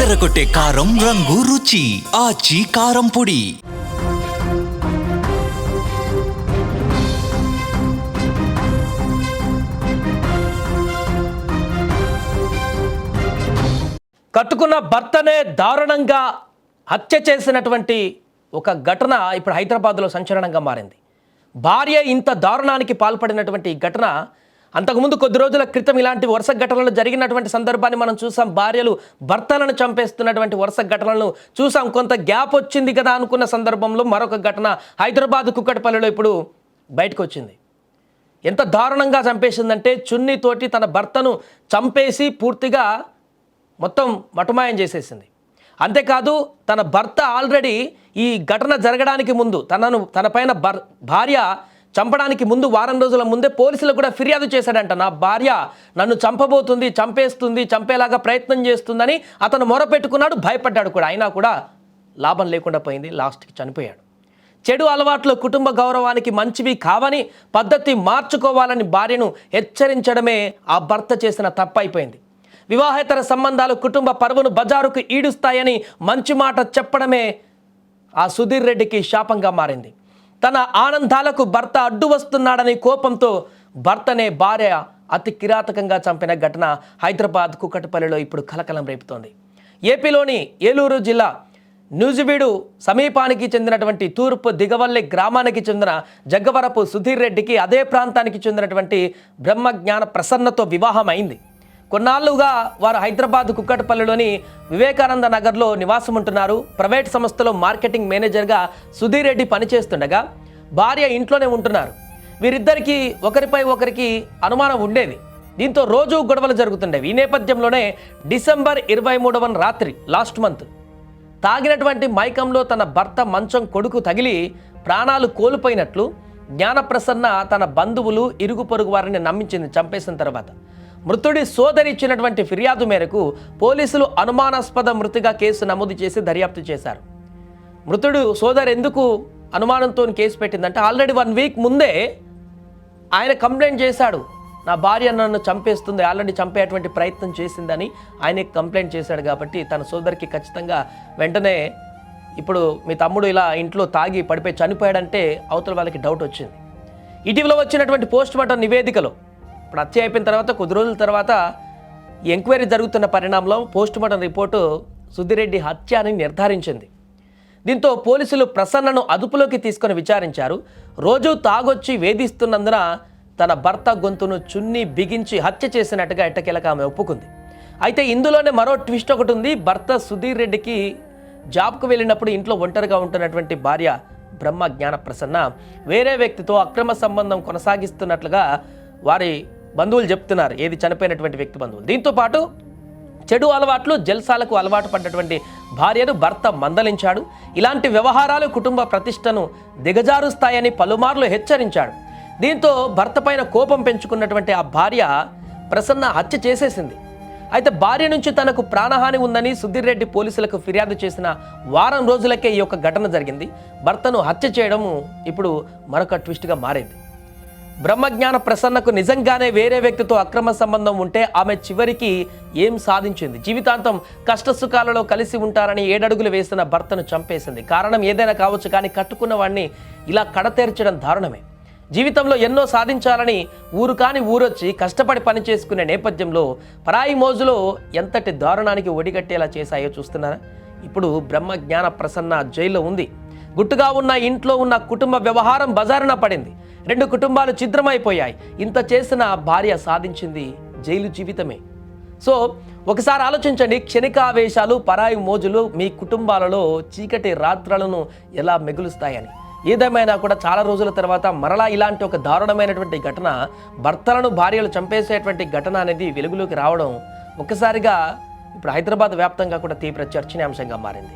అదరగొట్టే కారం రంగు రుచి ఆచి కారం పొడి. కట్టుకున్న భర్తనే దారుణంగా హత్య చేసినటువంటి ఒక ఘటన ఇప్పుడు హైదరాబాద్లో సంచలనంగా మారింది. భార్య ఇంత దారుణానికి పాల్పడినటువంటి ఘటన అంతకుముందు కొద్ది రోజుల క్రితం ఇలాంటి వరుస ఘటనలు జరిగినటువంటి సందర్భాన్ని మనం చూసాం. భార్యలు భర్తలను చంపేస్తున్నటువంటి వరుస ఘటనలను చూసాం. కొంత గ్యాప్ వచ్చింది కదా అనుకున్న సందర్భంలో మరొక ఘటన హైదరాబాద్ కుక్కట్పల్లిలో ఇప్పుడు బయటకు వచ్చింది. ఎంత దారుణంగా చంపేసిందంటే చున్నీతోటి తన భర్తను చంపేసి పూర్తిగా మొత్తం మటుమాయం చేసేసింది. అంతేకాదు తన భర్త ఆల్రెడీ ఈ ఘటన జరగడానికి ముందు తన పైన భార్య చంపడానికి ముందు వారం రోజుల ముందే పోలీసులకు కూడా ఫిర్యాదు చేశాడంట. నా భార్య నన్ను చంపబోతుంది, చంపేస్తుంది, చంపేలాగా ప్రయత్నం చేస్తుందని అతను మొరపెట్టుకున్నాడు, భయపడ్డాడు కూడా. అయినా కూడా లాభం లేకుండా పోయింది, లాస్ట్కి చనిపోయాడు. చెడు అలవాట్లు కుటుంబ గౌరవానికి మంచివి కావని పద్ధతి మార్చుకోవాలని భార్యను హెచ్చరించడమే ఆ భర్త చేసిన తప్పు అయిపోయింది. వివాహేతర సంబంధాలు కుటుంబ పరువును బజారుకు ఈడుస్తాయని మంచి మాట చెప్పడమే ఆ సుధీర్ రెడ్డికి శాపంగా మారింది. తన ఆనందాలకు భర్త అడ్డు వస్తున్నాడని కోపంతో భర్తనే భార్య అతి కిరాతకంగా చంపిన ఘటన హైదరాబాద్ కుక్కట్పల్లిలో ఇప్పుడు కలకలం రేపుతోంది. ఏపీలోని ఏలూరు జిల్లా న్యూజివీడు సమీపానికి చెందినటువంటి తూర్పు దిగవల్లి గ్రామానికి చెందిన జగ్గవరపు సుధీర్ రెడ్డికి అదే ప్రాంతానికి చెందినటువంటి బ్రహ్మజ్ఞాన ప్రసన్నతో వివాహం అయింది. కొన్నాళ్లుగా వారు హైదరాబాద్ కుక్కట్పల్లిలోని వివేకానంద నగర్లో నివాసం ఉంటున్నారు. ప్రైవేట్ సంస్థలో మార్కెటింగ్ మేనేజర్గా సుధీర్ రెడ్డి పనిచేస్తుండగా భార్య ఇంట్లోనే ఉంటున్నారు. వీరిద్దరికీ ఒకరిపై ఒకరికి అనుమానం ఉండేది. దీంతో రోజు గొడవలు జరుగుతుండేవి. ఈ నేపథ్యంలోనే డిసెంబర్ 23వ రాత్రి లాస్ట్ మంత్ తాగినటువంటి మైకంలో తన భర్త మంచం కొడుకు తగిలి ప్రాణాలు కోల్పోయినట్లు జ్ఞానప్రసన్న తన బంధువులు ఇరుగు పొరుగు వారిని నమ్మించింది. చంపేసిన తర్వాత మృతుడి సోదరి ఇచ్చినటువంటి ఫిర్యాదు మేరకు పోలీసులు అనుమానాస్పద మృతిగా కేసు నమోదు చేసి దర్యాప్తు చేశారు. మృతుడు సోదరు ఎందుకు అనుమానంతో కేసు పెట్టిందంటే ఆల్రెడీ 1 వీక్ ముందే ఆయన కంప్లైంట్ చేశాడు. నా భార్య నన్ను చంపేస్తుంది, ఆల్రెడీ చంపేటువంటి ప్రయత్నం చేసిందని ఆయన కంప్లైంట్ చేశాడు. కాబట్టి తన సోదరికి ఖచ్చితంగా వెంటనే ఇప్పుడు మీ తమ్ముడు ఇలా ఇంట్లో తాగి పడిపోయి చనిపోయాడంటే అవతల వాళ్ళకి డౌట్ వచ్చింది. ఇటీవల వచ్చినటువంటి పోస్ట్మార్టం నివేదికలో ఇప్పుడు హత్య అయిపోయిన తర్వాత కొద్ది రోజుల తర్వాత ఎంక్వైరీ జరుగుతున్న పరిణామంలో పోస్ట్మార్టం రిపోర్టు సుధీర్ రెడ్డి హత్య అని నిర్ధారించింది. దీంతో పోలీసులు ప్రసన్నను అదుపులోకి తీసుకొని విచారించారు. రోజు తాగొచ్చి వేధిస్తున్నందున తన భర్త గొంతును చున్ని బిగించి హత్య చేసినట్టుగా ఎట్టకేలకు ఆమె ఒప్పుకుంది. అయితే ఇందులోనే మరో ట్విస్ట్ ఒకటి ఉంది. భర్త సుధీర్ రెడ్డికి జాబ్కు వెళ్ళినప్పుడు ఇంట్లో ఒంటరిగా ఉంటున్నటువంటి భార్య బ్రహ్మ జ్ఞాన ప్రసన్న వేరే వ్యక్తితో అక్రమ సంబంధం కొనసాగిస్తున్నట్లుగా వారి బంధువులు చెప్తున్నారు. ఏది చనిపోయినటువంటి వ్యక్తి బంధువులు. దీంతో పాటు చెడు అలవాట్లు జల్సాలకు అలవాటు పడ్డటువంటి భార్యను భర్త మందలించాడు. ఇలాంటి వ్యవహారాలు కుటుంబ ప్రతిష్టను దిగజారుస్తాయని పలుమార్లు హెచ్చరించాడు. దీంతో భర్త పైన కోపం పెంచుకున్నటువంటి ఆ భార్య ప్రసన్న హత్య చేసేసింది. అయితే భార్య నుంచి తనకు ప్రాణహాని ఉందని సుధీర్ రెడ్డి పోలీసులకు ఫిర్యాదు చేసిన వారం రోజులకే ఈ యొక్క ఘటన జరిగింది. భర్తను హత్య చేయడం ఇప్పుడు మరొక ట్విస్ట్గా మారింది. బ్రహ్మజ్ఞాన ప్రసన్నకు నిజంగానే వేరే వ్యక్తితో అక్రమ సంబంధం ఉంటే ఆమె చివరికి ఏం సాధించింది? జీవితాంతం కష్టసుఖాలలో కలిసి ఉంటారని 7 అడుగులు వేసిన భర్తను చంపేసింది. కారణం ఏదైనా కావచ్చు, కానీ కట్టుకున్న వాడిని ఇలా కడతేర్చడం దారుణమే. జీవితంలో ఎన్నో సాధించాలని ఊరు కాని ఊరొచ్చి కష్టపడి పని చేసుకునే నేపథ్యంలో పరాయి మోజులో ఎంతటి దారుణానికి ఒడిగట్టేలా చేశాయో చూస్తున్నారా? ఇప్పుడు బ్రహ్మజ్ఞాన ప్రసన్న జైల్లో ఉంది. గుట్టుగా ఉన్న ఇంట్లో ఉన్న కుటుంబ వ్యవహారం బజారున పడింది. 2 కుటుంబాలు ఛిద్రమైపోయాయి. ఇంత చేసిన భార్య సాధించింది జైలు జీవితమే. సో ఒకసారి ఆలోచించండి, క్షణికావేశాలు పరాయి మోజులు మీ కుటుంబాలలో చీకటి రాత్రులను ఎలా మిగులుస్తాయని. ఏదేమైనా కూడా చాలా రోజుల తర్వాత మరలా ఇలాంటి ఒక దారుణమైనటువంటి ఘటన, భర్తలను భార్యలు చంపేసేటువంటి ఘటన అనేది వెలుగులోకి రావడం ఒక్కసారిగా ఇప్పుడు హైదరాబాద్ వ్యాప్తంగా కూడా తీవ్ర చర్చనీయాంశంగా మారింది.